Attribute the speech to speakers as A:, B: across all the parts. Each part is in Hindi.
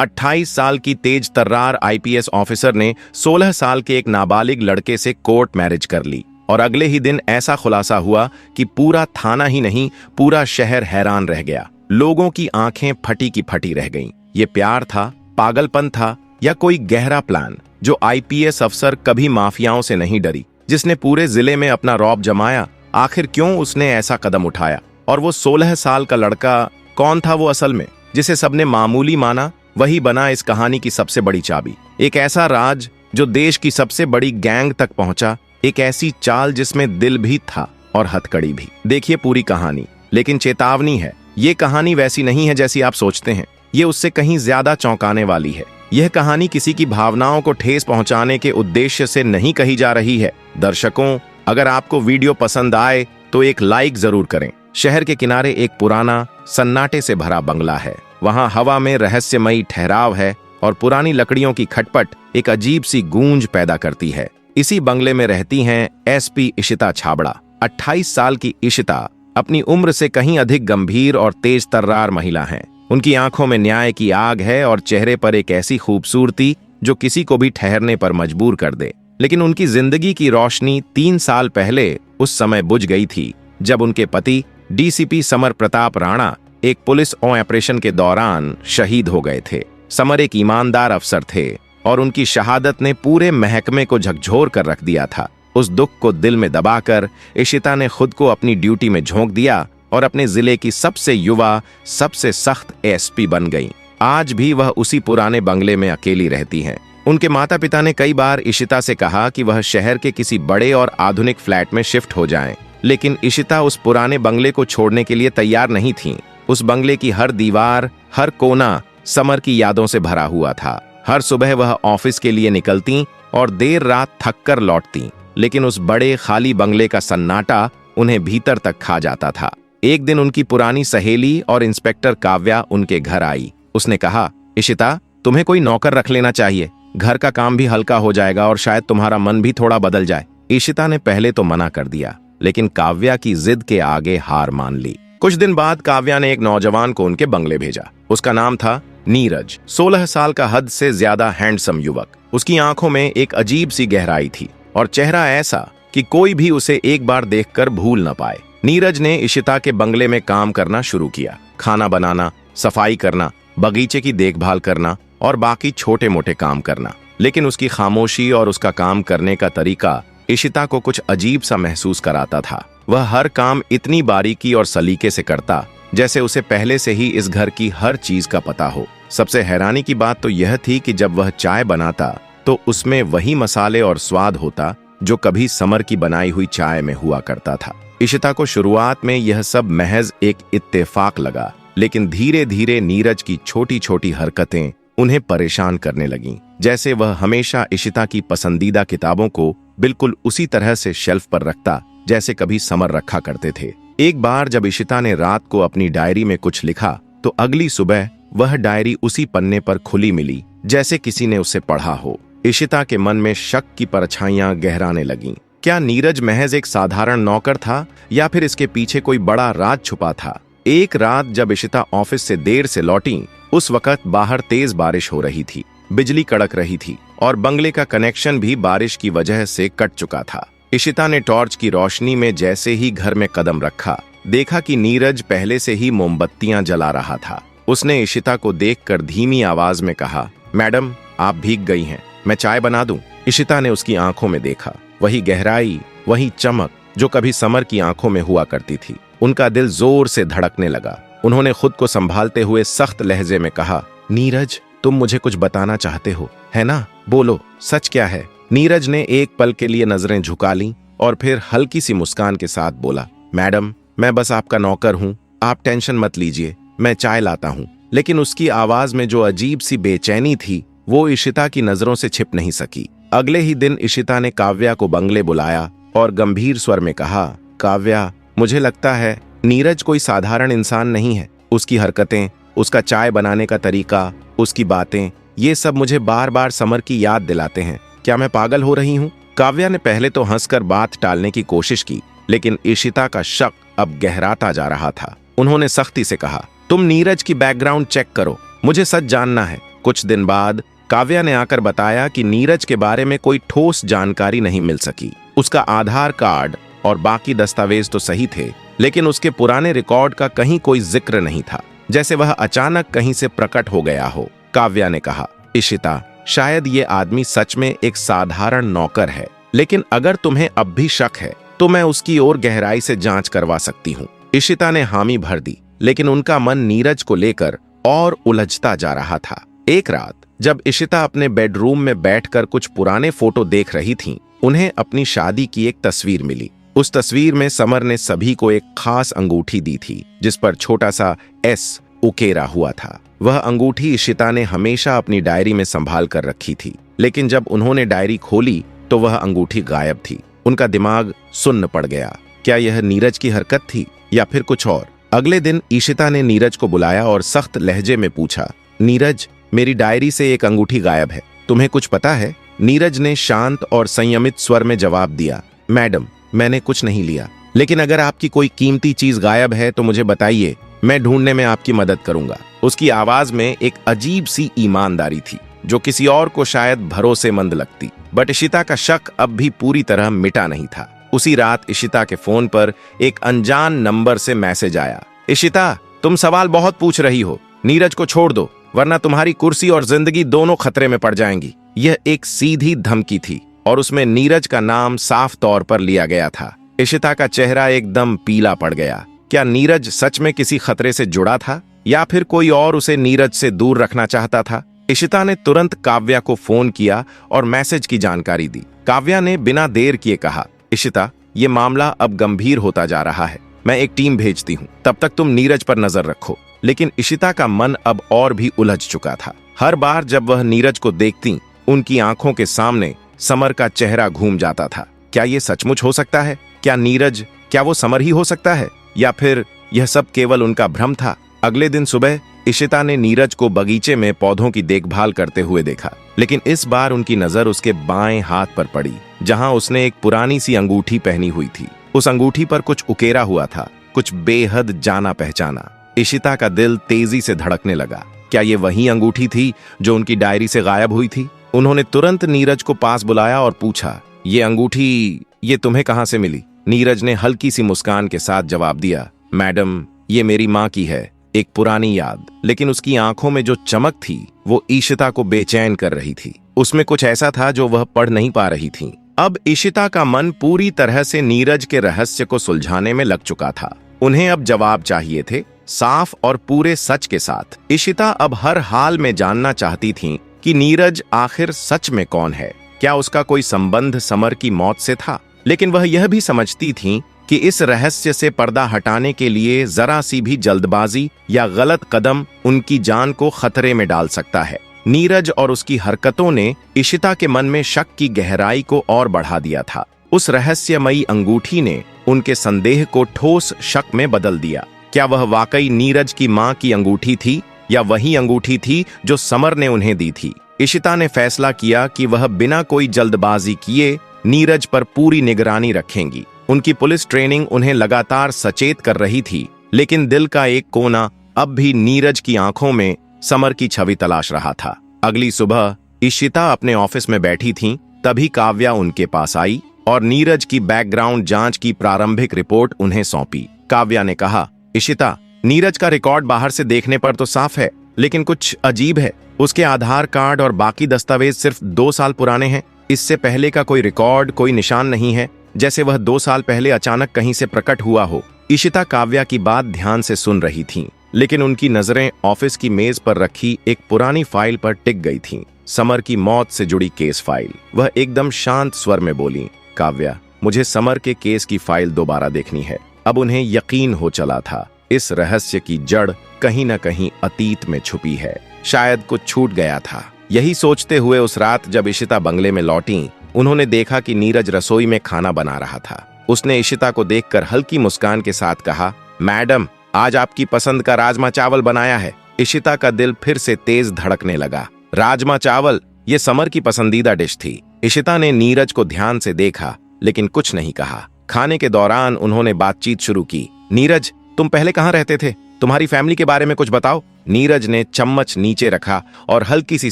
A: 28 साल की तेज तर्रार आईपीएस ऑफिसर ने 16 साल के एक नाबालिग लड़के से कोर्ट मैरिज कर ली और अगले ही दिन ऐसा खुलासा हुआ कि पूरा थाना ही नहीं, पूरा शहर हैरान रह गया। लोगों की आंखें फटी की फटी रह गईं। ये प्यार था, पागलपन था, या कोई गहरा प्लान? जो आईपीएस अफसर कभी माफियाओं से नहीं डरी, जिसने पूरे जिले में अपना रौब जमाया, आखिर क्यों उसने ऐसा कदम उठाया? और वो 16 साल का लड़का कौन था वो असल में, जिसे सबने मामूली माना? वही बना इस कहानी की सबसे बड़ी चाबी। एक ऐसा राज जो देश की सबसे बड़ी गैंग तक पहुंचा, एक ऐसी चाल जिसमें दिल भी था और हथकड़ी भी। देखिए पूरी कहानी, लेकिन चेतावनी है, ये कहानी वैसी नहीं है जैसी आप सोचते हैं। ये उससे कहीं ज्यादा चौंकाने वाली है। यह कहानी किसी की भावनाओं को ठेस पहुंचाने के उद्देश्य से नहीं कही जा रही है। दर्शकों, अगर आपको वीडियो पसंद आए तो एक लाइक जरूर करें। शहर के किनारे एक पुराना, सन्नाटे से भरा बंगला है। वहां हवा में रहस्यमयी ठहराव है और पुरानी लकड़ियों की खटपट एक अजीब सी गूंज पैदा करती है। इसी बंगले में रहती हैं एसपी इशिता छाबड़ा। 28 साल की इशिता अपनी उम्र से कहीं अधिक गंभीर और तेज तर्रार महिला हैं। उनकी आंखों में न्याय की आग है और चेहरे पर एक ऐसी खूबसूरती जो किसी को भी ठहरने पर मजबूर कर दे। लेकिन उनकी जिंदगी की रोशनी 3 साल पहले उस समय बुझ गई थी जब उनके पति डीसीपी समर प्रताप राणा एक पुलिस ऑपरेशन के दौरान शहीद हो गए थे। समर एक ईमानदार अफसर थे और उनकी शहादत ने पूरे महकमे को झकझोर कर रख दिया था। उस दुख को दिल में दबाकर इशिता ने खुद को अपनी ड्यूटी में झोंक दिया और अपने जिले की सबसे युवा, सबसे सख्त एसपी बन गईं। आज भी वह उसी पुराने बंगले में अकेली रहती हैं। उनके माता पिता ने कई बार इशिता से कहा कि वह शहर के किसी बड़े और आधुनिक फ्लैट में शिफ्ट हो जाएं, लेकिन इशिता उस पुराने बंगले को छोड़ने के लिए तैयार नहीं थीं। उस बंगले की हर दीवार, हर कोना समर की यादों से भरा हुआ था। हर सुबह वह ऑफिस के लिए निकलती और देर रात थक कर लौटती, लेकिन उस बड़े खाली बंगले का सन्नाटा उन्हें भीतर तक खा जाता था। एक दिन उनकी पुरानी सहेली और इंस्पेक्टर काव्या उनके घर आई। उसने कहा, इशिता, तुम्हें कोई नौकर रख लेना चाहिए। घर का काम भी हल्का हो जाएगा और शायद तुम्हारा मन भी थोड़ा बदल जाए। इशिता ने पहले तो मना कर दिया, लेकिन काव्या की जिद के आगे हार मान ली। कुछ दिन बाद काव्या ने एक नौजवान को उनके बंगले भेजा। उसका नाम था नीरज। 16 साल का हद से ज्यादा हैंडसम युवक। उसकी आंखों में एक अजीब सी गहराई थी और चेहरा ऐसा कि कोई भी उसे एक बार देखकर भूल न पाए। नीरज ने इशिता के बंगले में काम करना शुरू किया। खाना बनाना, सफाई करना, बगीचे की देखभाल करना और बाकी छोटे मोटे काम करना। लेकिन उसकी खामोशी और उसका काम करने का तरीका इशिता को कुछ अजीब सा महसूस कराता था। वह हर काम इतनी बारीकी और सलीके से करता जैसे उसे पहले से ही इस घर की हर चीज का पता हो। सबसे हैरानी की बात तो यह थी कि जब वह चाय बनाता तो उसमें वही मसाले और स्वाद होता जो कभी समर की बनाई हुई चाय में हुआ करता था। इशिता को शुरुआत में यह सब महज एक इत्तेफाक लगा, लेकिन धीरे धीरे नीरज की छोटी छोटी हरकतें उन्हें परेशान करने लगीं। जैसे वह हमेशा इशिता की पसंदीदा किताबों को बिल्कुल उसी तरह से शेल्फ पर रखता जैसे कभी समर रखा करते थे। एक बार जब इशिता ने रात को अपनी डायरी में कुछ लिखा तो अगली सुबह वह डायरी उसी पन्ने पर खुली मिली जैसे किसी ने उसे पढ़ा हो। इशिता के मन में शक की परछाइयां गहराने लगीं। क्या नीरज महज एक साधारण नौकर था या फिर इसके पीछे कोई बड़ा राज छुपा था? एक रात जब इशिता ऑफिस से देर से लौटी, उस वक्त बाहर तेज बारिश हो रही थी, बिजली कड़क रही थी और बंगले का कनेक्शन भी बारिश की वजह से कट चुका था। इशिता ने टॉर्च की रोशनी में जैसे ही घर में कदम रखा, देखा कि नीरज पहले से ही मोमबत्तियां जला रहा था। उसने इशिता को देखकर धीमी आवाज में कहा, मैडम, आप भीग गई हैं, मैं चाय बना दूं? इशिता ने उसकी आंखों में देखा, वही गहराई, वही चमक जो कभी समर की आंखों में हुआ करती थी। उनका दिल जोर से धड़कने लगा। उन्होंने खुद को संभालते हुए सख्त लहजे में कहा, नीरज, तुम मुझे कुछ बताना चाहते हो, है ना? बोलो, सच क्या है? नीरज ने एक पल के लिए नजरें झुका लीं और फिर हल्की सी मुस्कान के साथ बोला, मैडम, मैं बस आपका नौकर हूं, आप टेंशन मत लीजिए, मैं चाय लाता हूं। लेकिन उसकी आवाज में जो अजीब सी बेचैनी थी वो इशिता की नजरों से छिप नहीं सकी। अगले ही दिन इशिता ने काव्या को बंगले बुलाया और गंभीर स्वर में कहा, काव्या, मुझे लगता है नीरज कोई साधारण इंसान नहीं है। उसकी हरकतें, उसका चाय बनाने का तरीका, उसकी बातें, ये सब मुझे बार बार समर की याद दिलाते हैं। क्या मैं पागल हो रही हूँ? काव्या ने पहले तो हंसकर बात टालने की कोशिश की, लेकिन इशिता का शक अब गहराता जा रहा था। उन्होंने सख्ती से कहा, तुम नीरज की बैकग्राउंड चेक करो, मुझे सच जानना है। कुछ दिन बाद काव्या ने आकर बताया कि नीरज के बारे में कोई ठोस जानकारी नहीं मिल सकी। उसका आधार कार्ड और बाकी दस्तावेज तो सही थे, लेकिन उसके पुराने रिकॉर्ड का कहीं कोई जिक्र नहीं था, जैसे वह अचानक कहीं से प्रकट हो गया हो। काव्या ने कहा, इशिता, शायद ये आदमी सच में एक साधारण नौकर है, लेकिन अगर तुम्हें अब भी शक है तो मैं उसकी और गहराई से जांच करवा सकती हूँ। इशिता ने हामी भर दी, लेकिन उनका मन नीरज को लेकर और उलझता जा रहा था। एक रात जब इशिता अपने बेडरूम में बैठकर कुछ पुराने फोटो देख रही थीं, उन्हें अपनी शादी की एक तस्वीर मिली। उस तस्वीर में समर ने सभी को एक खास अंगूठी दी थी, जिस पर छोटा सा एस उकेरा हुआ था। वह अंगूठी इशिता ने हमेशा अपनी डायरी में संभाल कर रखी थी, लेकिन जब उन्होंने डायरी खोली तो वह अंगूठी गायब थी। उनका दिमाग सुन्न पड़ गया। क्या यह नीरज की हरकत थी या फिर कुछ और? अगले दिन इशिता ने नीरज को बुलाया और सख्त लहजे में पूछा, नीरज, मेरी डायरी से एक अंगूठी गायब है, तुम्हें कुछ पता है? नीरज ने शांत और संयमित स्वर में जवाब दिया, मैडम, मैंने कुछ नहीं लिया, लेकिन अगर आपकी कोई कीमती चीज गायब है तो मुझे बताइए, मैं ढूंढने में आपकी मदद करूंगा। उसकी आवाज में एक अजीब सी ईमानदारी थी, जो किसी और को शायद भरोसेमंद लगती, बट इशिता का शक अब भी पूरी तरह मिटा नहीं था। उसी रात इशिता के फोन पर एक अनजान नंबर से मैसेज आया, इशिता, तुम सवाल बहुत पूछ रही हो, नीरज को छोड़ दो, वरना तुम्हारी कुर्सी और जिंदगी दोनों खतरे में पड़ जाएंगी। यह एक सीधी धमकी थी और उसमें नीरज का नाम साफ तौर पर लिया गया था। इशिता का चेहरा एकदम पीला पड़ गया। क्या नीरज सच में किसी खतरे से जुड़ा था या फिर कोई और उसे नीरज से दूर रखना चाहता था? इशिता ने तुरंत काव्या को फोन किया और मैसेज की जानकारी दी। काव्या ने बिना देर किए कहा, इशिता, ये मामला अब गंभीर होता जा रहा है, मैं एक टीम भेजती हूँ, तब तक तुम नीरज पर नजर रखो। लेकिन इशिता का मन अब और भी उलझ चुका था। हर बार जब वह नीरज को देखती, उनकी आंखों के सामने समर का चेहरा घूम जाता था। क्या ये सचमुच हो सकता है? क्या नीरज, क्या वो समर ही हो सकता है, या फिर यह सब केवल उनका भ्रम था? अगले दिन सुबह इशिता ने नीरज को बगीचे में पौधों की देखभाल करते हुए देखा, लेकिन इस बार उनकी नजर उसके बाएं हाथ पर पड़ी, जहां उसने एक पुरानी सी अंगूठी पहनी हुई थी। उस अंगूठी पर कुछ उकेरा हुआ था, कुछ बेहद जाना पहचाना। इशिता का दिल तेजी से धड़कने लगा। क्या ये वही अंगूठी थी जो उनकी डायरी से गायब हुई थी? उन्होंने तुरंत नीरज को पास बुलाया और पूछा, ये अंगूठी, ये तुम्हें कहां से मिली? नीरज ने हल्की सी मुस्कान के साथ जवाब दिया, मैडम, ये मेरी माँ की है, एक पुरानी याद। लेकिन उसकी आंखों में जो चमक थी वो इशिता को बेचैन कर रही थी। उसमें कुछ ऐसा था जो वह पढ़ नहीं पा रही थी। अब इशिता का मन पूरी तरह से नीरज के रहस्य को सुलझाने में लग चुका था। उन्हें अब जवाब चाहिए थे, साफ और पूरे सच के साथ। इशिता अब हर हाल में जानना चाहती थी कि नीरज आखिर सच में कौन है। क्या उसका कोई संबंध समर की मौत से था? लेकिन वह यह भी समझती थी कि इस रहस्य से पर्दा हटाने के लिए जरा सी भी जल्दबाजी या गलत कदम उनकी जान को खतरे में डाल सकता है। नीरज और उसकी हरकतों ने इशिता के मन में शक की गहराई को और बढ़ा दिया था। उस रहस्यमयी अंगूठी ने उनके संदेह को ठोस शक में बदल दिया। क्या वह वाकई नीरज की मां की अंगूठी थी या वही अंगूठी थी जो समर ने उन्हें दी थी? इशिता ने फैसला किया कि वह बिना कोई जल्दबाजी किए नीरज पर पूरी निगरानी रखेंगी। उनकी पुलिस ट्रेनिंग उन्हें लगातार सचेत कर रही थी, लेकिन दिल का एक कोना अब भी नीरज की आंखों में समर की छवि तलाश रहा था। अगली सुबह इशिता अपने ऑफिस में बैठी थीं, तभी काव्या उनके पास आई और नीरज की बैकग्राउंड जांच की प्रारंभिक रिपोर्ट उन्हें सौंपी। काव्या ने कहा, इशिता, नीरज का रिकॉर्ड बाहर से देखने पर तो साफ है, लेकिन कुछ अजीब है। उसके आधार कार्ड और बाकी दस्तावेज सिर्फ 2 साल पुराने हैं। इससे पहले का कोई रिकॉर्ड, कोई निशान नहीं है, जैसे वह 2 साल पहले अचानक कहीं से प्रकट हुआ हो। इशिता काव्या की बात ध्यान से सुन रही थीं, लेकिन उनकी नजरें ऑफिस की मेज पर रखी एक पुरानी फाइल पर टिक गई थीं, समर की मौत से जुड़ी केस फाइल। वह एकदम शांत स्वर में बोली, काव्या, मुझे समर के केस की फाइल दोबारा देखनी है। अब उन्हें यकीन हो चला था, इस रहस्य की जड़ कहीं न कहीं अतीत में छुपी है, शायद कुछ छूट गया था। यही सोचते हुए उस रात जब इशिता बंगले में लौटी, उन्होंने देखा कि नीरज रसोई में खाना बना रहा था। उसने इशिता को देखकर हल्की मुस्कान के साथ कहा, मैडम, आज आपकी पसंद का राजमा चावल बनाया है। इशिता का दिल फिर से तेज धड़कने लगा। राजमा चावल, ये समर की पसंदीदा डिश थी। इशिता ने नीरज को ध्यान से देखा, लेकिन कुछ नहीं कहा। खाने के दौरान उन्होंने बातचीत शुरू की। नीरज, तुम पहले कहाँ रहते थे? तुम्हारी फैमिली के बारे में कुछ बताओ। नीरज ने चम्मच नीचे रखा और हल्की सी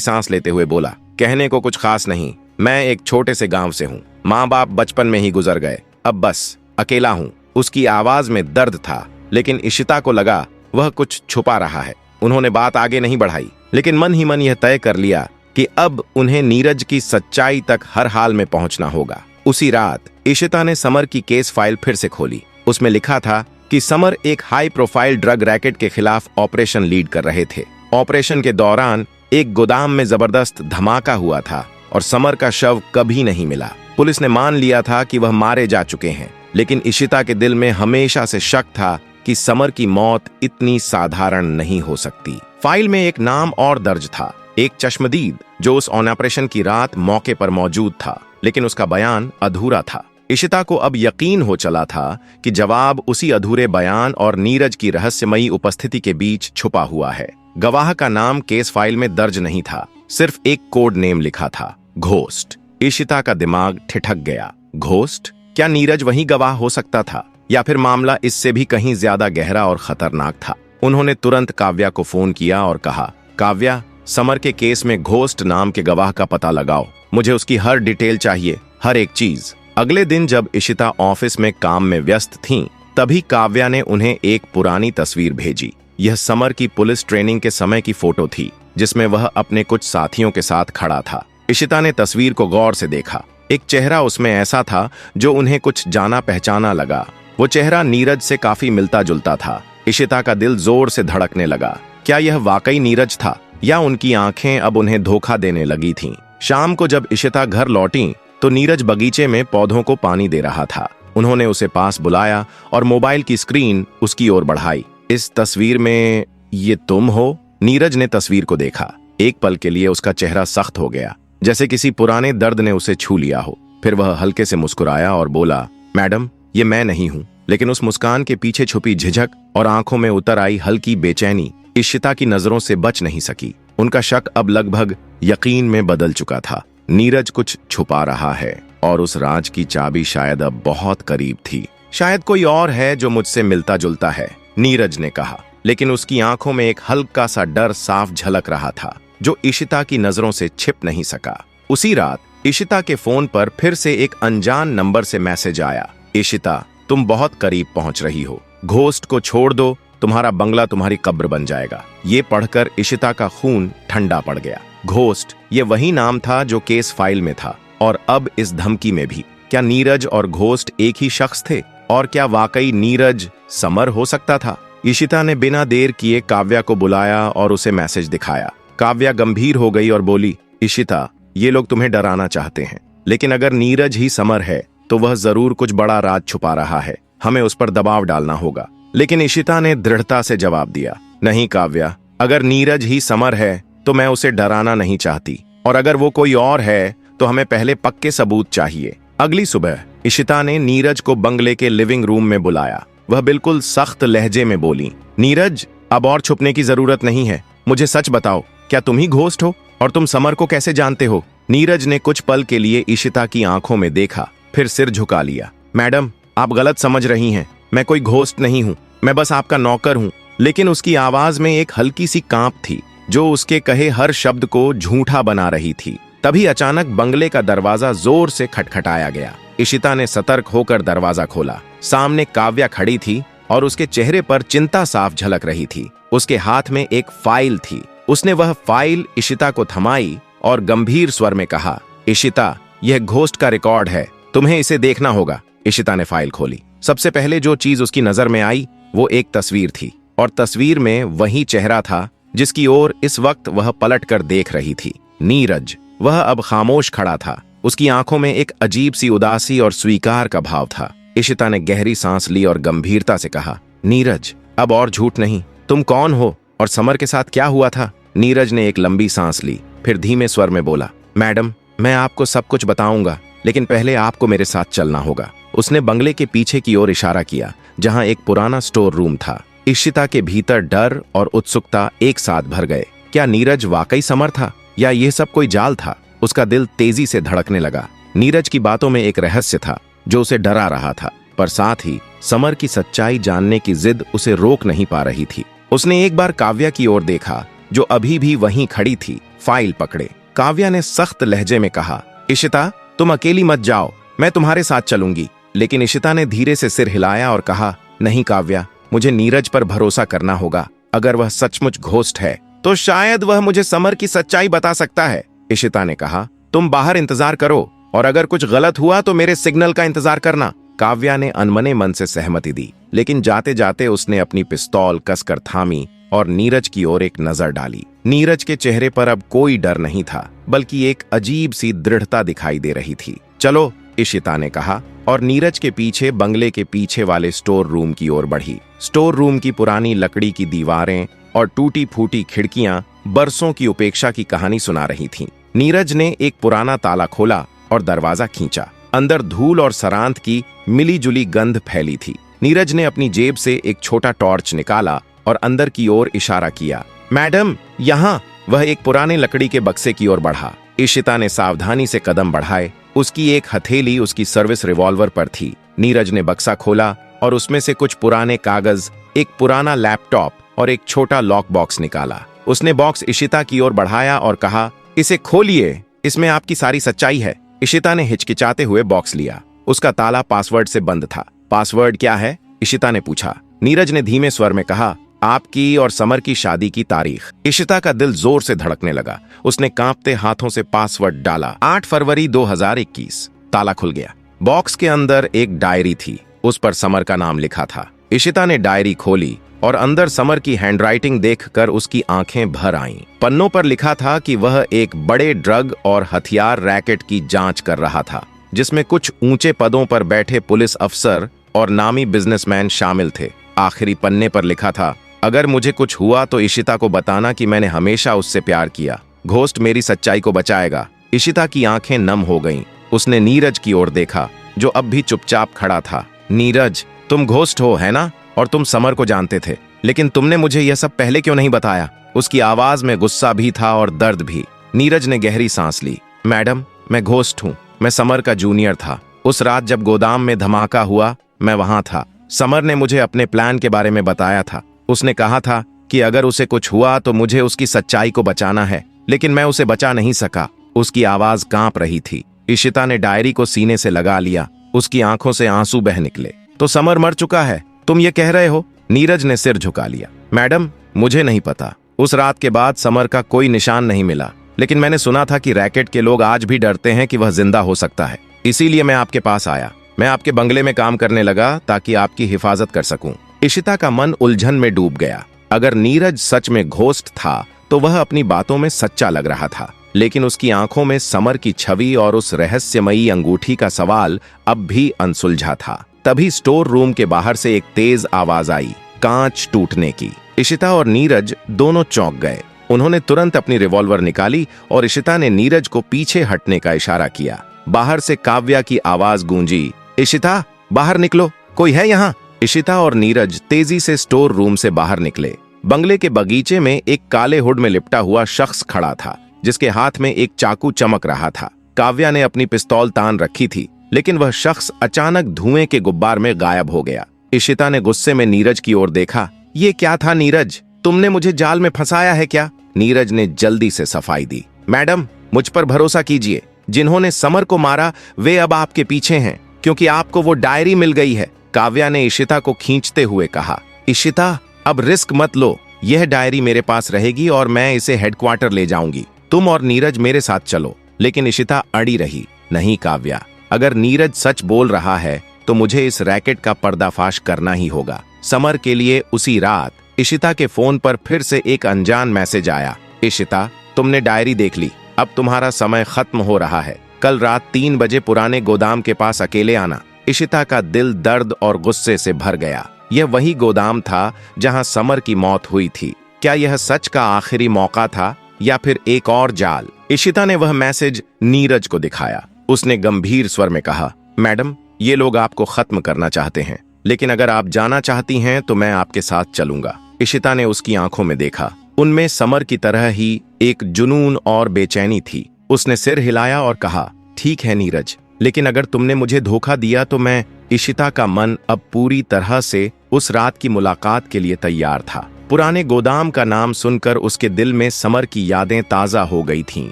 A: सांस लेते हुए बोला, कहने को कुछ खास नहीं, मैं एक छोटे से गांव से हूँ। माँ बाप बचपन में ही गुजर गए, अब बस अकेला हूँ। उसकी आवाज में दर्द था, लेकिन इशिता को लगा वह कुछ छुपा रहा है। उन्होंने बात आगे नहीं बढ़ाई, लेकिन मन ही मन यह तय कर लिया कि अब उन्हें नीरज की सच्चाई तक हर हाल में पहुंचना होगा। उसी रात इशिता ने समर की केस फाइल फिर से खोली। उसमें लिखा था कि समर एक हाई प्रोफाइल ड्रग रैकेट के खिलाफ ऑपरेशन लीड कर रहे थे। ऑपरेशन के दौरान एक गोदाम में जबरदस्त धमाका हुआ था और समर का शव कभी नहीं मिला। पुलिस ने मान लिया था कि वह मारे जा चुके हैं, लेकिन इशिता के दिल में हमेशा से शक था कि समर की मौत इतनी साधारण नहीं हो सकती। फाइल में एक नाम और दर्ज था, एक चश्मदीद जो उस ऑपरेशन की रात मौके पर मौजूद था, लेकिन उसका बयान अधूरा था। इशिता को अब यकीन हो चला था कि जवाब उसी अधूरे बयान और नीरज की रहस्यमयी उपस्थिति के बीच छुपा हुआ है। गवाह का नाम केस फाइल में दर्ज नहीं था, सिर्फ एक कोड नेम लिखा था, घोस्ट। इशिता का दिमाग ठिठक गया। घोस्ट? क्या नीरज वही गवाह हो सकता था, या फिर मामला इससे भी कहीं ज्यादा गहरा और खतरनाक था? उन्होंने तुरंत काव्या को फोन किया और कहा, काव्या, समर के केस में घोस्ट नाम के गवाह का पता लगाओ। मुझे उसकी हर डिटेल चाहिए, हर एक चीज। अगले दिन जब इशिता ऑफिस में काम में व्यस्त थीं, तभी काव्या ने उन्हें एक पुरानी तस्वीर भेजी। यह समर की पुलिस ट्रेनिंग के समय की फोटो थी, जिसमें वह अपने कुछ साथियों के साथ खड़ा था। इशिता ने तस्वीर को गौर से देखा। एक चेहरा उसमें ऐसा था जो उन्हें कुछ जाना पहचाना लगा। वो चेहरा नीरज से काफी मिलता जुलता था। इशिता का दिल जोर से धड़कने लगा। क्या यह वाकई नीरज था, या उनकी आंखें अब उन्हें धोखा देने लगी थीं? शाम को जब इशिता घर लौटी तो नीरज बगीचे में पौधों को पानी दे रहा था। उन्होंने उसे पास बुलाया और मोबाइल की स्क्रीन उसकी ओर बढ़ाई। इस तस्वीर में ये तुम हो? नीरज ने तस्वीर को देखा। एक पल के लिए उसका चेहरा सख्त हो गया, जैसे किसी पुराने दर्द ने उसे छू लिया हो। फिर वह हल्के से मुस्कुराया और बोला, मैडम, ये मैं नहीं हूं। लेकिन उस मुस्कान के पीछे छुपी झिझक और आंखों में उतर आई हल्की बेचैनी इशिता की नजरों से बच नहीं सकी। उनका शक अब लगभग यकीन में बदल चुका था। नीरज कुछ छुपा रहा है और उस राज की चाबी शायद अब बहुत करीब थी। शायद कोई और है जो मुझसे मिलता जुलता है, नीरज ने कहा, लेकिन उसकी आंखों में एक हल्का सा डर साफ झलक रहा था जो इशिता की नजरों से छिप नहीं सका। उसी रात इशिता के फोन पर फिर से एक अनजान नंबर से मैसेज आया, इशिता, तुम बहुत करीब पहुंच रही हो। घोस्ट को छोड़ दो, तुम्हारा बंगला तुम्हारी कब्र बन जाएगा। ये पढ़कर इशिता का खून ठंडा पड़ गया। घोस्ट, ये वही नाम था जो केस फाइल में था, और अब इस धमकी में भी। क्या नीरज और घोस्ट एक ही शख्स थे? और क्या वाकई नीरज समर हो सकता था? इशिता ने बिना देर किए काव्या को बुलाया और उसे मैसेज दिखाया। काव्या गंभीर हो गई और बोली, इशिता, ये लोग तुम्हें डराना चाहते हैं, लेकिन अगर नीरज ही समर है तो वह जरूर कुछ बड़ा राज छुपा रहा है। हमें उस पर दबाव डालना होगा। लेकिन इशिता ने दृढ़ता से जवाब दिया, नहीं काव्या, अगर नीरज ही समर है तो मैं उसे डराना नहीं चाहती, और अगर वो कोई और है तो हमें पहले पक्के सबूत चाहिए। अगली सुबह इशिता ने नीरज को बंगले के लिविंग रूम में बुलाया। वह बिल्कुल सख्त लहजे में बोली, नीरज, अब और छुपने की जरूरत नहीं है। मुझे सच बताओ, क्या तुम ही घोस्ट हो, और तुम समर को कैसे जानते हो? नीरज ने कुछ पल के लिए इशिता की आंखों में देखा, फिर सिर झुका लिया। मैडम, आप गलत समझ रही हैं। मैं कोई घोस्ट नहीं हूँ, मैं बस आपका नौकर हूँ। लेकिन उसकी आवाज में एक हल्की सी कांप थी जो उसके कहे हर शब्द को झूठा बना रही थी। तभी अचानक बंगले का दरवाजा जोर से खटखटाया गया। इशिता ने सतर्क होकर दरवाजा खोला। सामने काव्या खड़ी थी और उसके चेहरे पर चिंता साफ झलक रही थी। उसके हाथ में एक फाइल थी। उसने वह फाइल इशिता को थमाई और गंभीर स्वर में कहा, इशिता, यह घोस्ट का रिकॉर्ड है, तुम्हें इसे देखना होगा। इशिता ने फाइल खोली। सबसे पहले जो चीज उसकी नजर में आई वो एक तस्वीर थी, और तस्वीर में वही चेहरा था जिसकी ओर इस वक्त वह पलट कर देख रही थी, नीरज। वह अब खामोश खड़ा था। उसकी आंखों में एक अजीब सी उदासी और स्वीकार का भाव था। इशिता ने गहरी सांस ली और गंभीरता से कहा, नीरज, अब और झूठ नहीं, तुम कौन हो और समर के साथ क्या हुआ था? नीरज ने एक लंबी सांस ली, फिर धीमे स्वर में बोला, मैडम, मैं आपको सब कुछ बताऊंगा, लेकिन पहले आपको मेरे साथ चलना होगा। उसने बंगले के पीछे की ओर इशारा किया, जहां एक पुराना स्टोर रूम था। इशिता के भीतर डर और उत्सुकता एक साथ भर गए। क्या नीरज वाकई समर था, या यह सब कोई जाल था? उसका दिल तेजी से धड़कने लगा। नीरज की बातों में एक रहस्य था जो उसे डरा रहा था, पर साथ ही समर की सच्चाई जानने की जिद उसे रोक नहीं पा रही थी। उसने एक बार काव्या की ओर देखा जो अभी भी वहीं खड़ी थी, फाइल पकड़े। काव्या ने सख्त लहजे में कहा, इशिता तुम अकेली मत जाओ, मैं तुम्हारे साथ चलूंगी। लेकिन इशिता ने धीरे से सिर हिलाया और कहा, नहीं काव्या, मुझे नीरज पर भरोसा करना होगा। अगर वह सचमुच घोस्ट है तो शायद वह मुझे समर की सच्चाई बता सकता है। इशिता ने कहा, तुम बाहर इंतजार करो और अगर कुछ गलत हुआ तो मेरे सिग्नल का इंतजार करना। काव्या ने अनमने मन से सहमति दी, लेकिन जाते जाते उसने अपनी पिस्तौल कसकर थामी और नीरज की ओर एक नजर डाली। नीरज के चेहरे पर अब कोई डर नहीं था, बल्कि एक अजीब सी दृढ़ता दिखाई दे रही थी। चलो, इशिता ने कहा और नीरज के पीछे बंगले के पीछे वाले स्टोर रूम की ओर बढ़ी। स्टोर रूम की पुरानी लकड़ी की दीवारें और टूटी फूटी खिड़कियां बरसों की उपेक्षा की कहानी सुना रही थीं। नीरज ने एक पुराना ताला खोला और दरवाजा खींचा। अंदर धूल और सरांत की मिली-जुली गंध फैली थी। नीरज ने अपनी जेब से एक छोटा टॉर्च निकाला और अंदर की ओर इशारा किया। मैडम, यहाँ। वह एक पुराने लकड़ी के बक्से की ओर बढ़ा। इशिता ने सावधानी से कदम बढ़ाए। उसकी एक हथेली उसकी सर्विस रिवॉल्वर पर थी। नीरज ने बक्सा खोला और उसमें से कुछ पुराने कागज, एक पुराना लैपटॉप और एक छोटा लॉक बॉक्स निकाला। उसने बॉक्स इशिता की ओर बढ़ाया और कहा, इसे खोलिए, इसमें आपकी सारी सच्चाई है। इशिता ने हिचकिचाते हुए बॉक्स लिया। उसका ताला पासवर्ड से बंद था। पासवर्ड क्या है? इशिता ने पूछा। नीरज ने धीमे स्वर में कहा, आपकी और समर की शादी की तारीख। इशिता का दिल जोर से धड़कने लगा। उसने कांपते हाथों से पासवर्ड डाला। 8 फरवरी 2021। ताला खुल गया। बॉक्स के अंदर एक डायरी थी। उस पर समर का नाम लिखा था। इशिता ने डायरी खोली और अंदर समर की हैंडराइटिंग देखकर उसकी आंखें भर आईं। पन्नों पर लिखा था कि वह एक बड़े ड्रग और हथियार रैकेट की जांच कर रहा था, जिसमें कुछ ऊंचे पदों पर बैठे पुलिस अफसर और नामी बिजनेसमैन शामिल थे। आखिरी पन्ने पर लिखा था, अगर मुझे कुछ हुआ तो इशिता को बताना कि मैंने हमेशा उससे प्यार किया। घोस्ट मेरी सच्चाई को बचाएगा। इशिता की आंखें नम हो गईं। उसने नीरज की ओर देखा, जो अब भी चुपचाप खड़ा था। नीरज, तुम घोस्ट हो, है ना? और तुम समर को जानते थे, लेकिन तुमने मुझे यह सब पहले क्यों नहीं बताया? उसकी आवाज में गुस्सा भी था और दर्द भी। नीरज ने गहरी सांस ली। मैडम, मैं घोस्ट हूँ। मैं समर का जूनियर था। उस रात जब गोदाम में धमाका हुआ, मैं वहां था। समर ने मुझे अपने प्लान के बारे में बताया था। उसने कहा था कि अगर उसे कुछ हुआ तो मुझे उसकी सच्चाई को बचाना है, लेकिन मैं उसे बचा नहीं सका। उसकी आवाज कांप रही थी। इशिता ने डायरी को सीने से लगा लिया। उसकी आंखों से आंसू बह निकले। तो समर मर चुका है, तुम ये कह रहे हो? नीरज ने सिर झुका लिया। मैडम, मुझे नहीं पता। उस रात के बाद समर का कोई निशान नहीं मिला, लेकिन मैंने सुना था कि रैकेट के लोग आज भी डरते हैं कि वह जिंदा हो सकता है। इसीलिए मैं आपके पास आया। मैं आपके बंगले में काम करने लगा ताकि आपकी हिफाजत कर सकूं। इशिता का मन उलझन में डूब गया। अगर नीरज सच में घोस्ट था तो वह अपनी बातों में सच्चा लग रहा था, लेकिन उसकी आंखों में समर की छवि और उस रहस्यमयी अंगूठी का सवाल अब भी अनसुलझा था। तभी स्टोर रूम के बाहर से एक तेज आवाज आई, कांच टूटने की। इशिता और नीरज दोनों चौंक गए। उन्होंने तुरंत अपनी रिवॉल्वर निकाली और इशिता ने नीरज को पीछे हटने का इशारा किया। बाहर से काव्या की आवाज गूंजी, इशिता, बाहर निकलो, कोई है यहाँ? इशिता और नीरज तेजी से स्टोर रूम से बाहर निकले। बंगले के बगीचे में एक काले हुड में लिपटा हुआ शख्स खड़ा था, जिसके हाथ में एक चाकू चमक रहा था। काव्या ने अपनी पिस्तौल तान रखी थी, लेकिन वह शख्स अचानक धुएं के गुब्बार में गायब हो गया। इशिता ने गुस्से में नीरज की ओर देखा। ये क्या था नीरज? तुमने मुझे जाल में फंसाया है क्या? नीरज ने जल्दी से सफाई दी। मैडम, मुझ पर भरोसा कीजिए। जिन्होंने समर को मारा वे अब आपके पीछे हैं, क्योंकि आपको वो डायरी मिल गई है। काव्या ने इशिता को खींचते हुए कहा। इशिता, अब रिस्क मत लो। यह डायरी मेरे पास रहेगी और मैं इसे हेडक्वार्टर ले जाऊंगी। तुम और नीरज मेरे साथ चलो। लेकिन इशिता अड़ी रही। नहीं काव्या, अगर नीरज सच बोल रहा है तो मुझे इस रैकेट का पर्दाफाश करना ही होगा। समर के लिए उसी रात इशिता के फोन पर फिर से एक अनजान मैसेज आया। इशिता, तुमने डायरी देख ली। अब तुम्हारा समय खत्म हो रहा है। कल रात 3 बजे पुराने गोदाम के पास अकेले आना। इशिता का दिल दर्द और गुस्से से भर गया। यह वही गोदाम था जहां समर की मौत हुई थी। क्या यह सच का आखिरी मौका था या फिर एक और जाल? इशिता ने वह मैसेज नीरज को दिखाया। उसने गंभीर स्वर में कहा, मैडम, ये लोग आपको खत्म करना चाहते हैं, लेकिन अगर आप जाना चाहती हैं तो मैं आपके साथ चलूंगा। इशिता ने उसकी आंखों में देखा। उनमें समर की तरह ही एक जुनून और बेचैनी थी। उसने सिर हिलाया और कहा, ठीक है नीरज, लेकिन अगर तुमने मुझे धोखा दिया तो मैं। इशिता का मन अब पूरी तरह से उस रात की मुलाकात के लिए तैयार था। पुराने गोदाम का नाम सुनकर उसके दिल में समर की यादें ताजा हो गई थीं,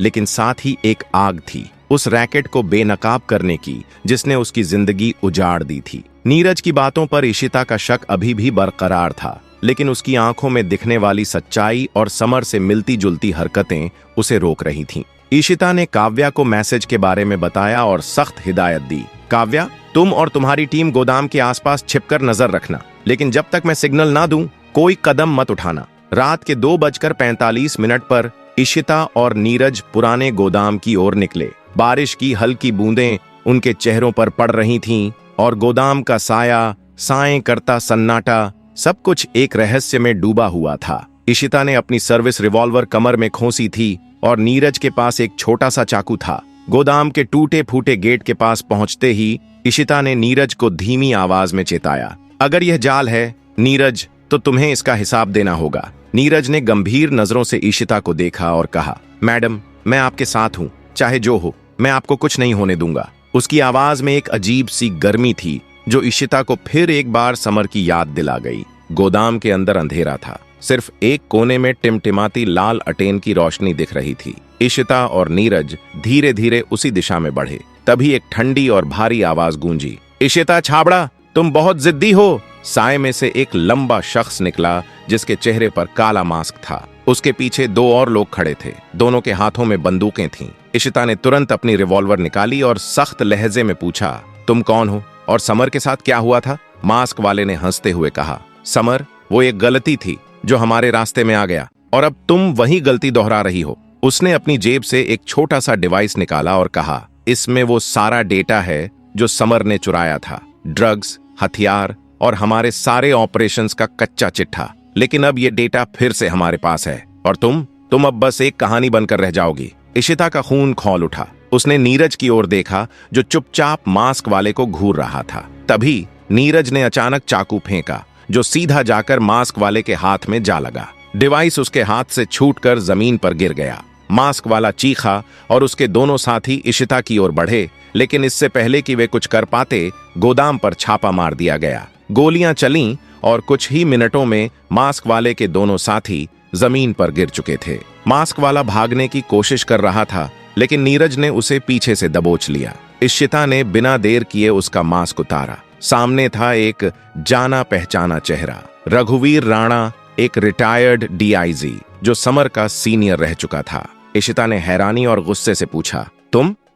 A: लेकिन साथ ही एक आग थी उस रैकेट को बेनकाब करने की जिसने उसकी जिंदगी उजाड़ दी थी। नीरज की बातों पर इशिता का शक अभी भी बरकरार था, लेकिन उसकी आंखों में दिखने वाली सच्चाई और समर से मिलती जुलती हरकतें उसे रोक रही थीं। इशिता ने काव्या को मैसेज के बारे में बताया और सख्त हिदायत दी। काव्या, तुम और तुम्हारी टीम गोदाम के आसपास छिपकर नजर रखना, लेकिन जब तक मैं सिग्नल ना दूं कोई कदम मत उठाना। रात के 2:45 पर इशिता और नीरज पुराने गोदाम की ओर निकले। बारिश की हल्की बूंदें उनके चेहरों पर पड़ रही थीं और गोदाम का साया, साएं करता सन्नाटा, सब कुछ एक रहस्य में डूबा हुआ था। इशिता ने अपनी सर्विस रिवॉल्वर कमर में खोसी थी और नीरज के पास एक छोटा सा चाकू था। गोदाम के टूटे फूटे गेट के पास पहुंचते ही इशिता ने नीरज को धीमी आवाज में चेताया, अगर यह जाल है नीरज, तो तुम्हें इसका हिसाब देना होगा। नीरज ने गंभीर नजरों से इशिता को देखा और कहा, मैडम, मैं आपके साथ हूं, चाहे जो हो, मैं आपको कुछ नहीं होने दूंगा। उसकी आवाज में एक अजीब सी गर्मी थी जो इशिता को फिर एक बार समर की याद दिला गई। गोदाम के अंदर अंधेरा था, सिर्फ एक कोने में टिमटिमाती लाल अटेन की रोशनी दिख रही थी। इशिता और नीरज धीरे धीरे उसी दिशा में बढ़े। तभी एक ठंडी और भारी आवाज गूंजी, इशिता छाबड़ा, तुम बहुत जिद्दी हो। साए में से एक लंबा शख्स निकला जिसके चेहरे पर काला मास्क था। उसके पीछे 2 और लोग खड़े थे, दोनों के हाथों में बंदूकें थीं। इशिता ने तुरंत अपनी रिवॉल्वर निकाली और सख्त लहजे में पूछा, तुम कौन हो और समर के साथ क्या हुआ था? मास्क वाले ने हंसते हुए कहा, समर, वो एक गलती थी जो हमारे रास्ते में आ गया और अब तुम वही गलती दोहरा रही हो। उसने अपनी जेब से एक छोटा सा डिवाइस निकाला और कहा, इसमें वो सारा डेटा है जो समर ने चुराया था, ड्रग्स, हथियार और हमारे सारे ऑपरेशंस का कच्चा चिट्ठा। लेकिन अब ये डेटा फिर से हमारे पास है और तुम अब बस एक कहानी बनकर रह जाओगी। इशिता का खून खौल उठा। उसने नीरज की ओर देखा जो चुपचाप मास्क वाले को घूर रहा था। तभी नीरज ने अचानक चाकू फेंका जो सीधा जाकर मास्क वाले के हाथ में जा लगा। डिवाइस उसके हाथ से छूटकर जमीन पर गिर गया। मास्क वाला चीखा और उसके दोनों साथी इशिता की ओर बढ़े, लेकिन इससे पहले कि वे कुछ कर पाते, गोदाम पर छापा मार दिया गया। गोलियां चलीं और कुछ ही मिनटों में मास्क वाले के दोनों साथी जमीन पर गिर चुके थे। मास्क वाला भागने की कोशिश कर रहा था, लेकिन नीरज ने उसे पीछे से दबोच लिया। इशिता ने बिना देर किए उसका मास्क उतारा। सामने था एक जाना पहचाना चेहरा, रघुवीर राणा, एक रिटायर्ड डीआईजी जो समर का सीनियर रह चुका था। इशिता ने हैरानी और गुस्से से पूछा,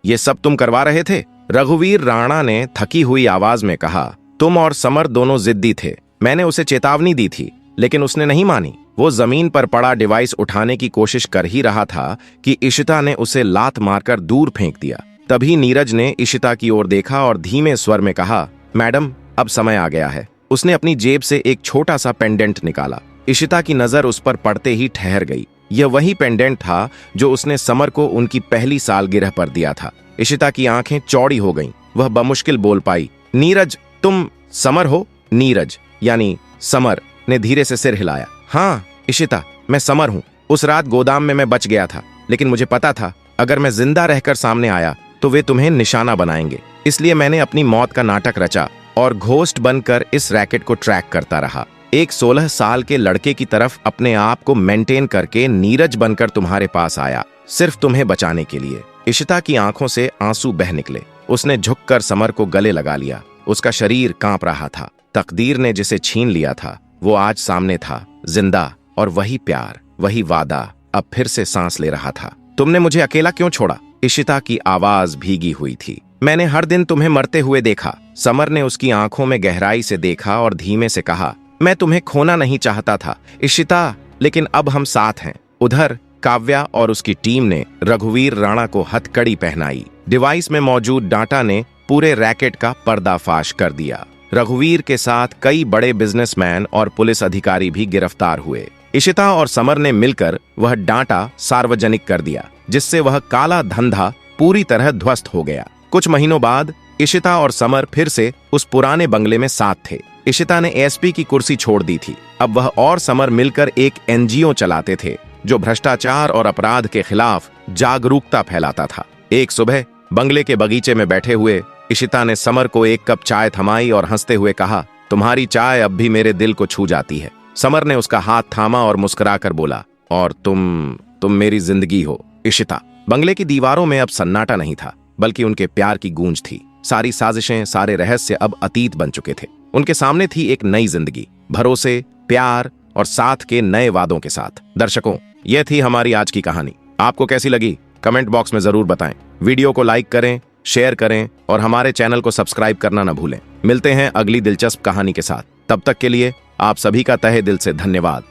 A: ये सब तुम करवा रहे थे? रघुवीर राणा ने थकी हुई आवाज में कहा, तुम और समर दोनों जिद्दी थे। मैंने उसे चेतावनी दी थी, लेकिन उसने नहीं मानी। वो जमीन पर पड़ा डिवाइस उठाने की कोशिश कर ही रहा था कि इशिता ने उसे लात मारकर दूर फेंक दिया। तभी नीरज ने इशिता की ओर देखा और धीमे स्वर में कहा, मैडम, अब समय आ गया है। उसने अपनी जेब से एक छोटा सा पेंडेंट निकाला। इशिता की नजर उस पर पड़ते ही ठहर गई। यह वही पेंडेंट था जो उसने समर को उनकी पहली सालगिरह पर दिया था। इशिता की आंखें चौड़ी हो गईं। वह बमुश्किल बोल पाई, नीरज, तुम समर हो? नीरज यानी समर ने धीरे से सिर हिलाया। हाँ इशिता, मैं समर हूँ। उस रात गोदाम में मैं बच गया था, लेकिन मुझे पता था अगर मैं जिंदा रहकर सामने आया तो वे तुम्हें निशाना बनाएंगे। इसलिए मैंने अपनी मौत का नाटक रचा और घोस्ट बनकर इस रैकेट को ट्रैक करता रहा। एक 16 साल के लड़के की तरफ अपने आप को मेंटेन करके नीरज बनकर तुम्हारे पास आया, सिर्फ तुम्हें बचाने के लिए। इशिता की आंखों से आंसू बह निकले। उसने झुककर समर को गले लगा लिया। उसका शरीर कांप रहा था। तकदीर ने जिसे छीन लिया था वो आज सामने था, जिंदा, और वही प्यार, वही वादा अब फिर से सांस ले रहा था। तुमने मुझे अकेला क्यों छोड़ा? इशिता की आवाज भीगी हुई थी। मैंने हर दिन तुम्हें मरते हुए देखा। समर ने उसकी आंखों में गहराई से देखा और धीमे से कहा, मैं तुम्हें खोना नहीं चाहता था इशिता, लेकिन अब हम साथ हैं। उधर काव्या और उसकी टीम ने रघुवीर राणा को हथकड़ी पहनाई। डिवाइस में मौजूद डाटा ने पूरे रैकेट का पर्दाफाश कर दिया। रघुवीर के साथ कई बड़े बिजनेसमैन और पुलिस अधिकारी भी गिरफ्तार हुए। इशिता और समर ने मिलकर वह डाटा सार्वजनिक कर दिया, जिससे वह काला धंधा पूरी तरह ध्वस्त हो गया। कुछ महीनों बाद इशिता और समर फिर से उस पुराने बंगले में साथ थे। इशिता ने एसपी की कुर्सी छोड़ दी थी। अब वह और समर मिलकर एक एनजीओ चलाते थे जो भ्रष्टाचार और अपराध के खिलाफ जागरूकता फैलाता था। एक सुबह बंगले के बगीचे में बैठे हुए इशिता ने समर को एक कप चाय थमाई और हंसते हुए कहा, तुम्हारी चाय अब भी मेरे दिल को छू जाती है। समर ने उसका हाथ थामा और मुस्कुराकर बोला, और तुम मेरी जिंदगी हो, इशिता। बंगले की दीवारों में अब सन्नाटा नहीं था, बल्कि उनके प्यार की गूंज थी। सारी साजिशें, सारे रहस्य अब अतीत बन चुके थे। उनके सामने थी एक नई जिंदगी, भरोसे, प्यार और साथ के नए वादों के साथ। दर्शकों, यह थी हमारी आज की कहानी। आपको कैसी लगी कमेंट बॉक्स में जरूर बताएं। वीडियो को लाइक करें, शेयर करें और हमारे चैनल को सब्सक्राइब करना न भूलें। मिलते हैं अगली दिलचस्प कहानी के साथ। तब तक के लिए आप सभी का तहे दिल से धन्यवाद।